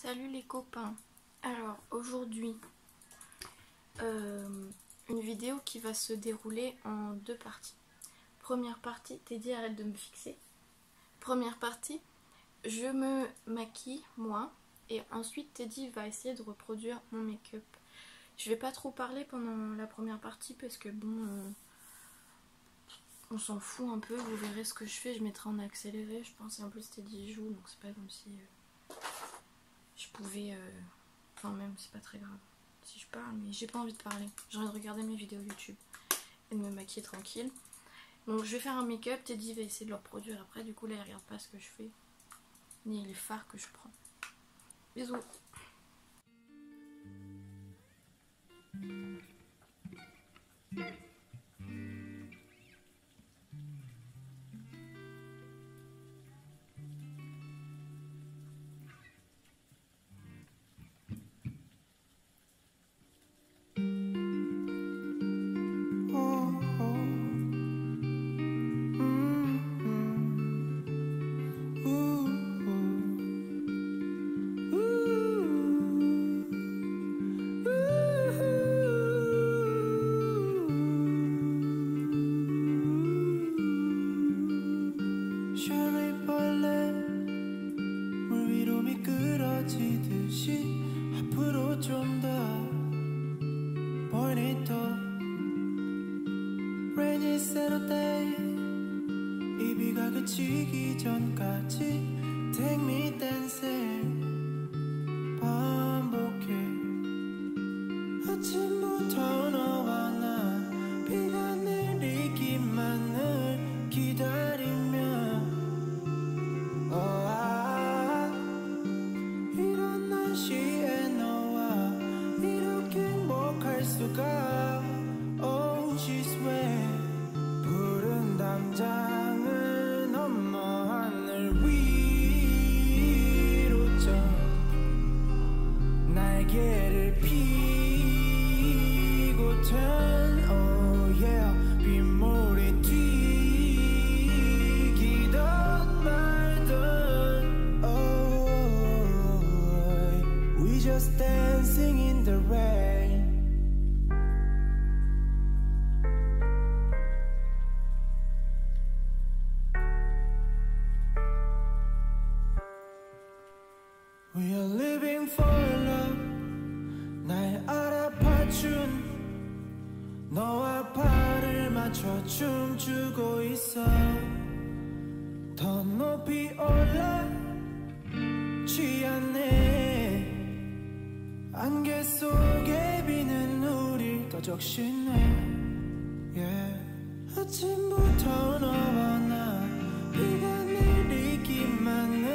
Salut les copains. Alors aujourd'hui une vidéo qui va se dérouler en deux parties. Première partie, Teddy arrête de me fixer. Première partie, je me maquille moi et ensuite Teddy va essayer de reproduire mon make-up. Je vais pas trop parler pendant la première partie parce que bon on s'en fout un peu, vous verrez ce que je fais, je mettrai en accéléré je pense, et en plus Teddy joue donc c'est pas comme si je pouvais enfin même c'est pas très grave si je parle, mais j'ai pas envie de parler, j'ai envie de regarder mes vidéos YouTube et de me maquiller tranquille. Donc je vais faire un make-up, Teddy va essayer de le reproduire après, du coup là il regarde pas ce que je fais ni les fards que je prends. Bisous. 앞으로 좀 더 bonito Rainy Saturday 이 비가 그치기 전까지 Take me dancing 반복해 아침부터 너와 나 비가 내리기만을 기다리며 이런 날씨에 너와 이렇게 행복할 수가 Oh she's way 푸른 담장을 넘어 하늘 위로 져 날개를 피고 turn Oh yeah 빗물이 튀기던 말던 Oh we just dancing in the rain We are living for love 날 알아봐준 너와 발을 맞춰 춤추고 있어 더 높이 올라 취하네 안개 속에 비는 우릴 더 적시네 yeah. 아침부터 너와 나 비가 내리기만을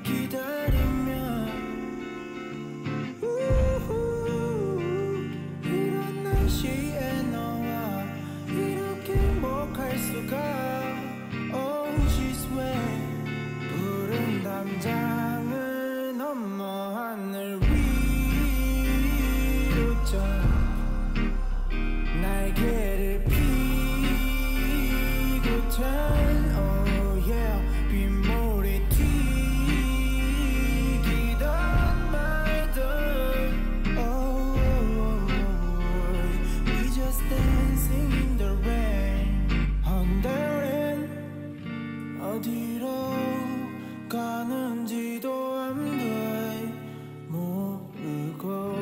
기다리며 이런 날씨에 너와 이렇게 행복할 수가 Oh she's way 푸른 담장을 넘어 하늘 위로 져 날개를 피고 turn Oh yeah 빗물이 튀기던 말던 Oh we just dancing in the rain 언제는 어디로 가는지도 안돼 모르고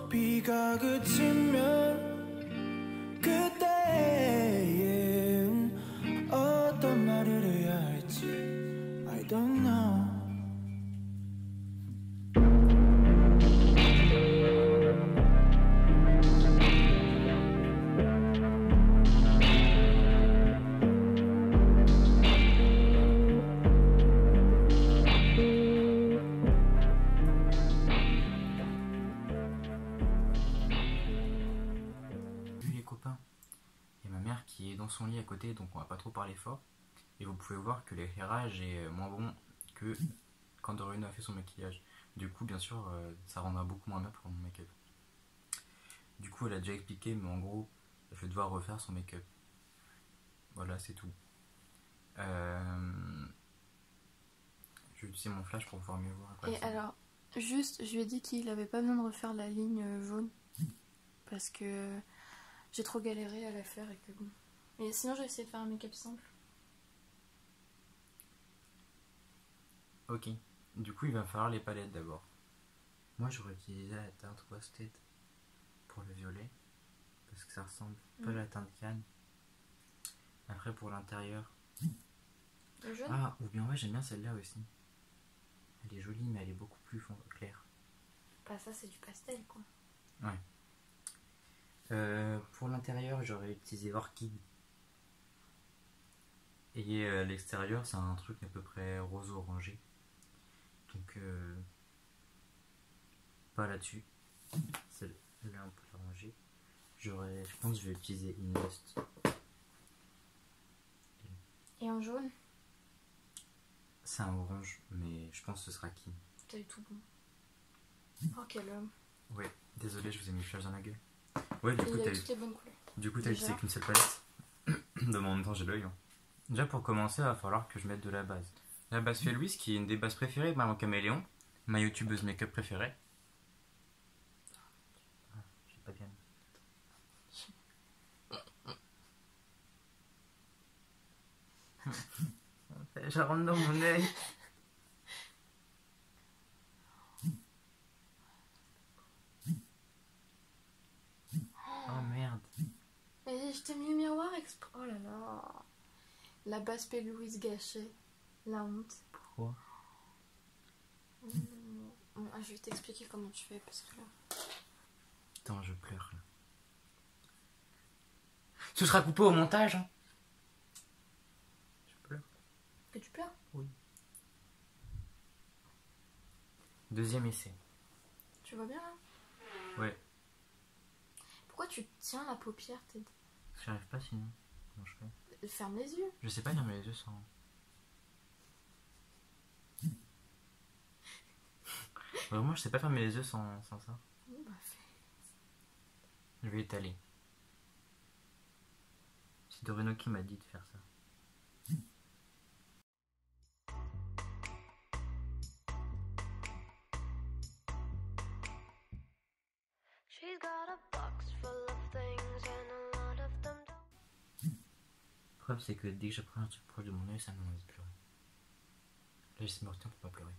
비가 그치면 그때엔 어떤 말을 해야 할지 I don't know Et ma mère qui est dans son lit à côté, donc on va pas trop parler fort. Et vous pouvez voir que l'éclairage est moins bon que quand Dorina a fait son maquillage. Du coup, bien sûr, ça rendra beaucoup moins bien pour mon make-up. Du coup, elle a déjà expliqué, mais en gros, je vais devoir refaire son make-up. Voilà, c'est tout. Je vais utiliser mon flash pour pouvoir mieux voir à quoi Et ça ressemble. alors, juste, je lui ai dit qu'il avait pas besoin de refaire la ligne jaune. Parce que j'ai trop galéré à la faire et que bon. Mais sinon, j'ai essayé de faire un make-up simple. Ok, du coup il va falloir les palettes d'abord. Moi j'aurais utilisé la teinte Wasted pour le violet, parce que ça ressemble un peu à la teinte Cannes. Après pour l'intérieur... Le jaune? Ah, ou bien ouais, j'aime bien celle-là aussi. Elle est jolie mais elle est beaucoup plus claire. Bah ça c'est du pastel quoi. Ouais. Pour l'intérieur j'aurais utilisé Orchid. Et l'extérieur c'est un truc à peu près rose-orangé. Donc pas là-dessus. Celle-là on peut la ranger. Je pense que je vais utiliser Invest. Et en jaune? C'est un orange, mais je pense que ce sera Kim. T'as eu tout bon. Oh quel homme. Ouais, désolé, je vous ai mis le flash dans la gueule. Ouais, du Et coup, il t'as a toutes les bonnes couleurs. utilisé Déjà. qu'une seule palette. De en même temps, j'ai l'œil. Hein. Déjà, pour commencer, il va falloir que je mette de la base. La base fait Louise, qui est une des bases préférées de Marion Caméléon, ma youtubeuse make-up préférée. Ah, j'ai pas bien. Je rentre dans mon œil. Oh merde. Et je t'ai mis le miroir exprès. Oh là là. La base P. Louise gâchée. La honte. Pourquoi? Je vais t'expliquer comment tu fais parce que là. Attends, je pleure là. Ce sera coupé au montage. Hein. Je pleure. Que tu pleures? Oui. Deuxième essai. Tu vois bien là? Ouais. Pourquoi tu tiens la paupière? J'y arrive pas sinon. Comment je fais? Ferme les yeux. Je sais pas fermer les yeux sans. Moi je sais pas fermer les yeux sans ça. Bon, bah, fais. Je vais étaler. C'est Doreno qui m'a dit de faire ça. She's got a box full of things and a lot of them don't. Le problème c'est que dès que j'apprends un truc proche de mon œil, ça m'envie de pleurer. Là j'essaie de me retenir pour pas pleurer.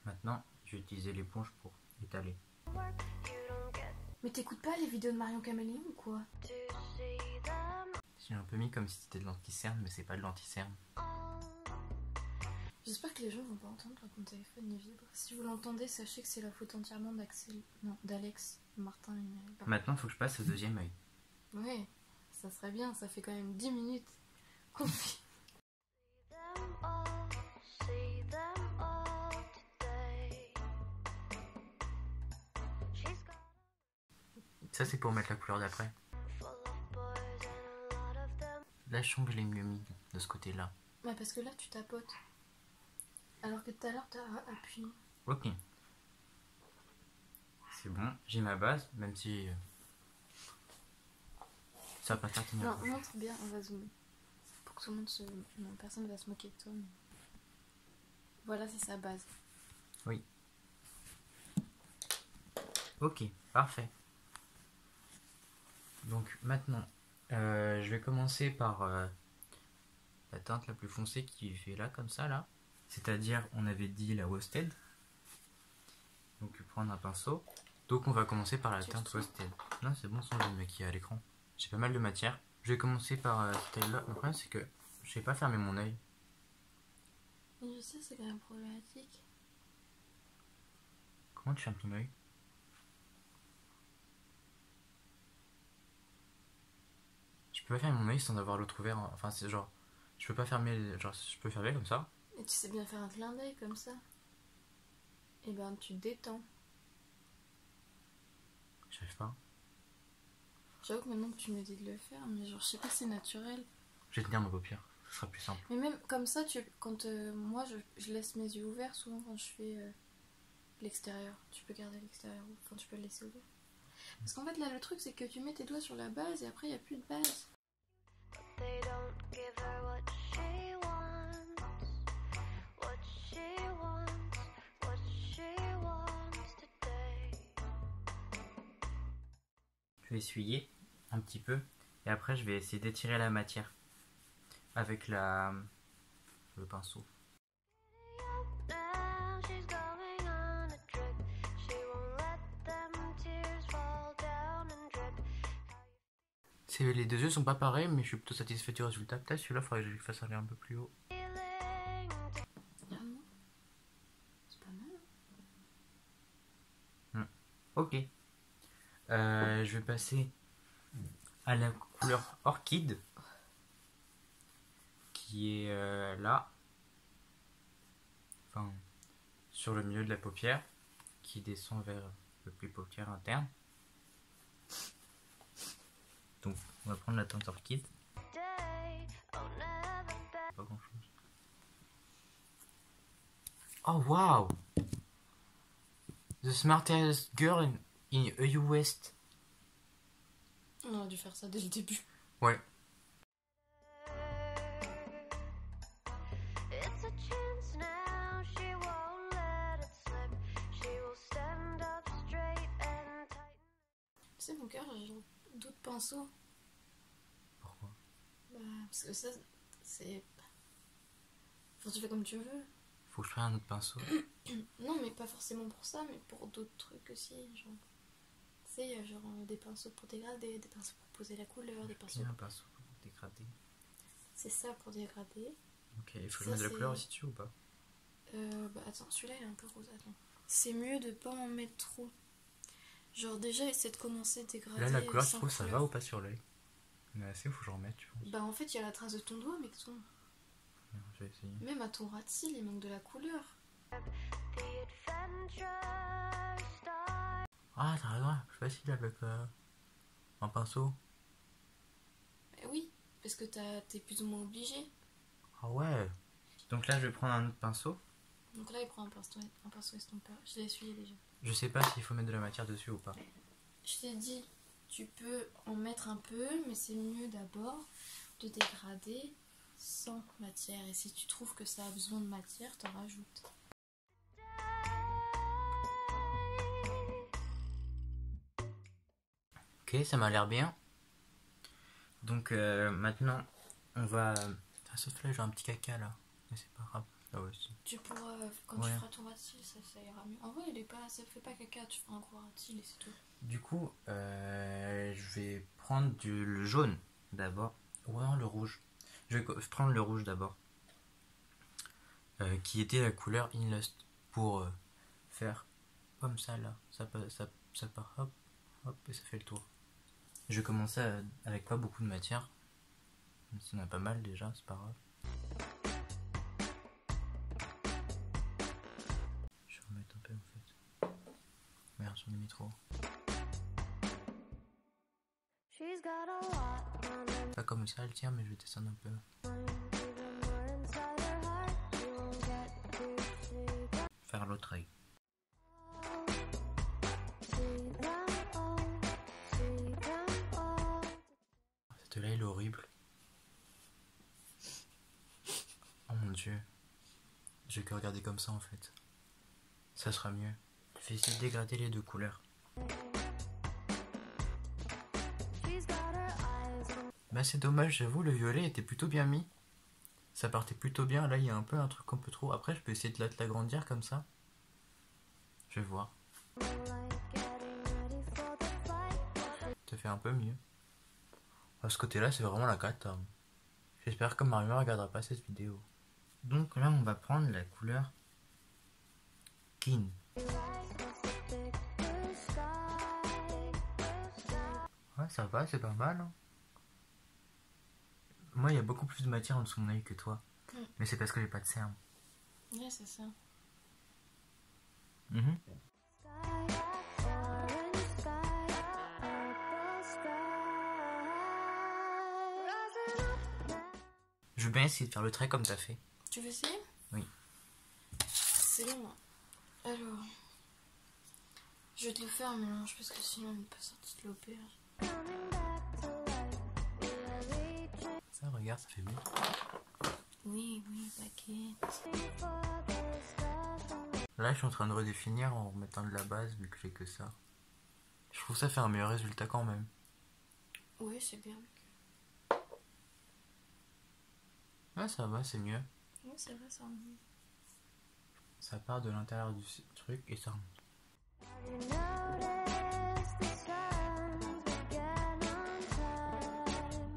Maintenant, je vais utiliser l'éponge pour étaler. Work, you don't get Mais t'écoutes pas les vidéos de Marion Caméléon ou quoi? to see them J'ai un peu mis comme si c'était de l'anti-cerne, mais c'est pas de l'anti-cerne. all. J'espère que les gens vont pas entendre quand mon téléphone il vibre. Si vous l'entendez, sachez que c'est la faute entièrement d'Axel. Non, d'Alex, Martin et Mireille. Maintenant, faut que je passe au deuxième œil. Ouais, ça serait bien, ça fait quand même 10 minutes qu'on fait. See them all today. She's got Ça, c'est pour mettre la couleur d'après. full of boys and a lot of them. Là, je sens que je l'ai mieux mis de ce côté-là. Ouais, parce que là tu tapotes. Alors que tout à l'heure t'as appuyé. Ok. C'est bon, j'ai ma base, même si ça va pas faire tenir. Non, montre bien, on va zoomer. Pour que tout le monde se. Non, personne va se moquer de toi. Mais... Voilà, c'est sa base. Oui. Ok, parfait. Donc maintenant, je vais commencer par la teinte la plus foncée qui fait là, comme ça, là. C'est-à-dire, on avait dit la Wasted. Donc prendre un pinceau. Donc on va commencer par la Tu teinte te sens Wasted. Non, c'est bon, sans je vais me maquiller à l'écran. J'ai pas mal de matière. Je vais commencer par celle-là. Le problème, c'est que je sais pas fermer mon œil. Et je sais, c'est quand même problématique. Comment tu fermes ton œil? Je peux pas fermer mon œil sans avoir l'autre ouvert. Enfin, c'est genre. Je peux pas fermer. Genre, je peux fermer comme ça. Et tu sais bien faire un clin d'œil comme ça. Et ben tu te détends. J'arrive pas. J'avoue que maintenant que tu me dis de le faire, mais genre je sais pas si c'est naturel. Je vais tenir ma paupière. Ce sera plus simple. Mais même comme ça, quand moi je laisse mes yeux ouverts souvent quand je fais l'extérieur. Tu peux garder l'extérieur, enfin tu peux le laisser ouvert. Parce qu'en fait là le truc c'est que tu mets tes doigts sur la base et après il n'y a plus de base. They don't give her what she wants. What she vais essuyer un petit peu et après je vais essayer d'étirer la matière avec le pinceau. Now she's going on a trip. She won't let them tears fall down and drip. Les deux yeux sont pas pareils, mais je suis plutôt satisfait du résultat. Peut-être celui-là, il faudrait que je le fasse aller un peu plus haut. Feeling Ah non, c'est pas mal. Ok. Je vais passer à la couleur orchide qui est là, enfin sur le milieu de la paupière, qui descend vers le pli paupière interne. Donc on va prendre la teinte orchide. day. Oh, never back. Pas grand chose. Oh wow! The smartest girl in EU West. On aurait dû faire ça dès le début. Ouais. It's a chance now. She won't let it slip. She will stand up straight and tighten. Tu sais, mon cœur, j'ai d'autres pinceaux. Pourquoi? Bah, parce que ça, c'est. Enfin, tu fais comme tu veux. Faut que je prenne un autre pinceau. Non, mais pas forcément pour ça, mais pour d'autres trucs aussi. Genre, tu sais, il y a genre des pinceaux pour dégrader, des pinceaux pour poser la couleur, des pinceaux. Bien un pinceau pour dégrader. C'est ça pour dégrader. Ok, il faut que je Ça, mette de la c'est- couleur aussi dessus ou pas? Bah attends, celui-là il est un peu rose. Attends. C'est mieux de pas en mettre trop. Genre, déjà, essaie de commencer à dégrader. Là, la couleur, tu sans trouves ça couleur. va ou pas sur l'œil? Mais assez, faut que je remette, tu penses? Bah, en fait, il y a la trace de ton doigt, mais Je vais essayer. même à ton ras de cils, il manque de la couleur. The adventure starts. Ah, t'as raison, c'est facile avec un pinceau. Bah oui, parce que t'es plus ou moins obligé. Ah ouais. Donc là, je vais prendre un autre pinceau. Donc là, il prend un pinceau estompeur. Je l'ai essuyé déjà. Je sais pas s'il faut mettre de la matière dessus ou pas. Je t'ai dit, tu peux en mettre un peu, mais c'est mieux d'abord de dégrader sans matière. Et si tu trouves que ça a besoin de matière, t'en rajoutes. Ok, ça m'a l'air bien. Donc maintenant, on va... Ah, sauf là, j'ai un petit caca là. Mais c'est pas grave. Ah ouais, si. Tu pourras, quand Ouais. tu feras ton ras de cils, ça ira mieux. En vrai, ça fait pas caca, tu feras un gros ras de cils et c'est tout. Du coup, je vais prendre le jaune d'abord. Ouais, non, le rouge. Je vais prendre le rouge d'abord. Qui était la couleur Inlust. Pour faire comme ça là. Ça part, hop, hop, et ça fait le tour. Je vais commencer avec pas beaucoup de matière. Même si on a pas mal déjà, c'est pas grave. Je vais remettre un peu en fait. Merde, j'en ai mis trop. She's got a lot on her Pas comme ça, elle tient, mais je vais descendre un peu. mind. Even more inside her heart. She won't get to see them Faire l'autre œil. all. See them all. See them all. Cet œil-là, il est horrible. Oh mon dieu. J'ai que regarder comme ça en fait. Ça sera mieux. Je vais essayer de dégrader les deux couleurs. She's got her eyes on Bah c'est dommage, j'avoue, le violet était plutôt bien mis. Ça partait plutôt bien, là il y a un peu un truc un peu trop. Après je peux essayer de l'agrandir comme ça. Je vais voir. like getting ready for the flight. Ça fait un peu mieux. À ce côté là c'est vraiment la cata. J'espère que Mario ne regardera pas cette vidéo. Donc là on va prendre la couleur Kin. Ouais ça va, c'est pas mal. Hein. Moi il y a beaucoup plus de matière en dessous de mon œil que toi. Mais c'est parce que j'ai pas de cerne. Ouais, c'est ça. Mhm. Je veux bien essayer de faire le trait comme t'as fait. Tu veux essayer? Oui. C'est long. Hein. Alors, je vais te le faire un mélange parce que sinon on n'est pas sorti de l'auberge. Ça regarde, ça fait mieux. Oui, paquet. Là je suis en train de redéfinir en remettant de la base vu que j'ai que ça. Je trouve ça fait un meilleur résultat quand même. Ouais, c'est bien. Ouais, ça va, c'est mieux. Ouais, c'est vrai, ça. Ça part de l'intérieur du truc et ça remonte. You notice the signs again on time.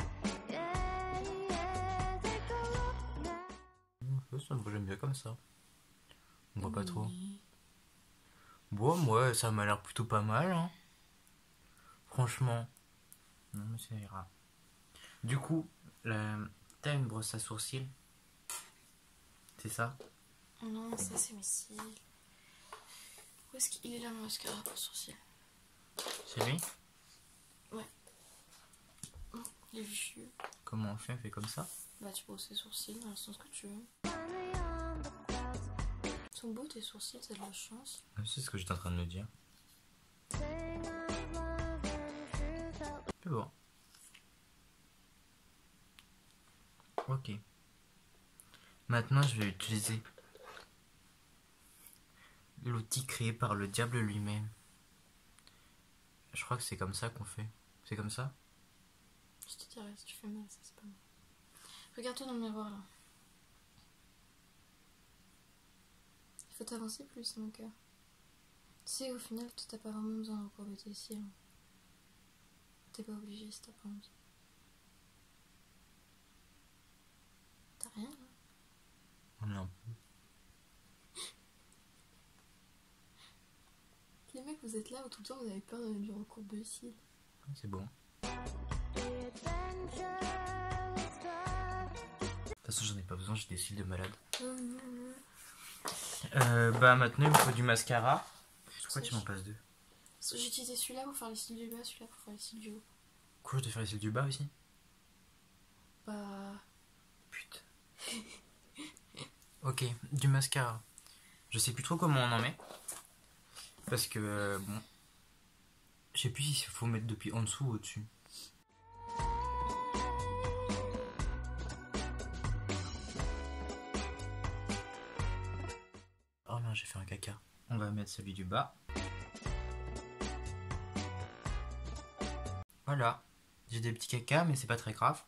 Yeah, yeah, take a look now. Ça me j'aime bien comme ça. On voit pas trop. Oui. Bon, moi, ça m'a l'air plutôt pas mal, hein. Franchement. Non, mais ça ira. Du coup, t'as une brosse à sourcils. C'est ça? Non, ça c'est mes cils. Où est-ce qu'il est là mon mascara pour sourcils? C'est lui? Il est vieux. Comment on fait? On fait comme ça? Bah tu brosses tes sourcils dans le sens que tu veux. Finally on the clouds, Ils sont beaux tes sourcils, t'as de la chance. C'est ce que j'étais en train de me dire. sing of love and truth out. C'est bon. Ok. Maintenant, je vais utiliser l'outil créé par le diable lui-même. Je crois que c'est comme ça qu'on fait. C'est comme ça? Je te dirais si tu fais mal, ça c'est pas mal. Regarde-toi dans le miroir là. Il faut t'avancer plus mon cœur. Tu sais au final tu t'as pas vraiment besoin de recourber tes cils. T'es pas obligé si t'as pas envie. T'as rien là? On est un Les mecs vous êtes là où tout le temps vous avez peur du recours de cils. peu. C'est bon. The adventure will start. De toute façon, j'en ai pas besoin, j'ai des cils de malade. Mmh. Bah maintenant, il me faut du mascara. Pourquoi tu m'en passes deux? J'ai utilisé celui-là pour faire les cils du bas, celui-là pour faire les cils du haut. Quoi, je dois faire les cils du bas aussi? Bah. Putain. Ok, du mascara. Je sais plus trop comment on en met. Parce que, bon. Je sais plus s'il faut mettre depuis en dessous ou au-dessus. Oh non, j'ai fait un caca. On va mettre celui du bas. Voilà. J'ai des petits cacas, mais c'est pas très grave.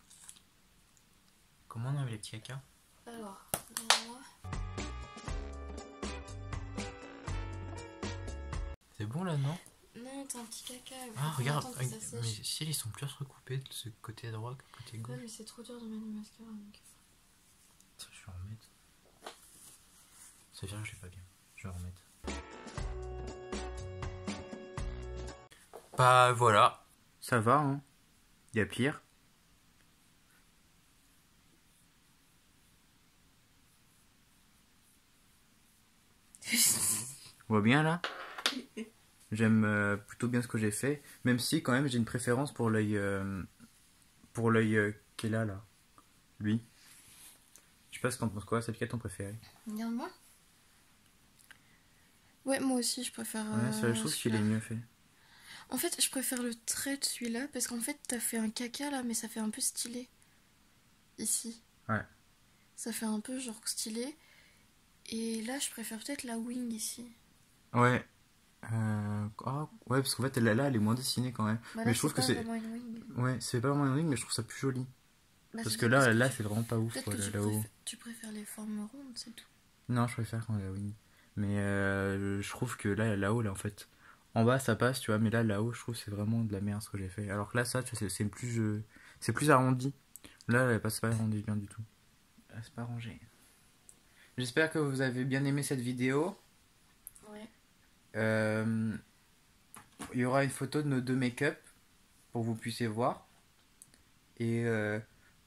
Comment on enlève les petits cacas? Alors, derrière moi. C'est bon là, non? Non, t'as un petit caca. il faut Ah, regarde. attendre que ça sèche. Mais si ils sont plus recoupés de ce côté droit que côté gauche. Ouais, mais c'est trop dur de mettre du mascara. Donc. Attends, je vais en remettre. Ça veut dire que je l'ai pas bien. Je vais en remettre. Bah voilà. Ça va, hein. Il y a pire. On voit bien là. J'aime plutôt bien ce que j'ai fait. Même si quand même j'ai une préférence pour l'œil qui est là. Lui. Je sais pas ce que t'en penses quoi, c'est lequel ton préféré? Regarde-moi. Ouais, moi aussi, je préfère. Ouais, je trouve qu'il est mieux fait. En fait, je préfère le trait de celui-là parce qu'en fait, t'as fait un caca là, mais ça fait un peu stylé. Ici. Ouais. Ça fait un peu genre stylé. Et là, je préfère peut-être la wing ici. Ouais. Ouais, parce qu'en fait, là, elle est moins dessinée quand même. Bah, là, mais je trouve pas que c'est. vraiment une wing. Ouais, c'est pas vraiment une ligne, mais je trouve ça plus joli. Bah, Parce c'est que parce là, c'est vraiment pas ouf, peut-être quoi, que là-haut. tu préfères les formes rondes, c'est tout. Non, je préfère quand la wing. Mais je trouve que là-haut, là, en fait. En bas, ça passe, tu vois, mais là-haut, je trouve que c'est vraiment de la merde ce que j'ai fait. Alors que là, ça, tu vois, c'est plus arrondi. Là, c'est pas arrondi bien du tout. Là, c'est pas rangé. J'espère que vous avez bien aimé cette vidéo. Ouais. Il y aura une photo de nos deux make-up pour que vous puissiez voir. Et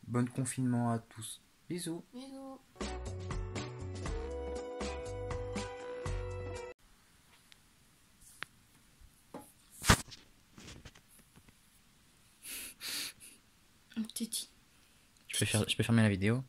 bon confinement à tous. Bisous. Bisous. Un petit. Je peux fermer la vidéo.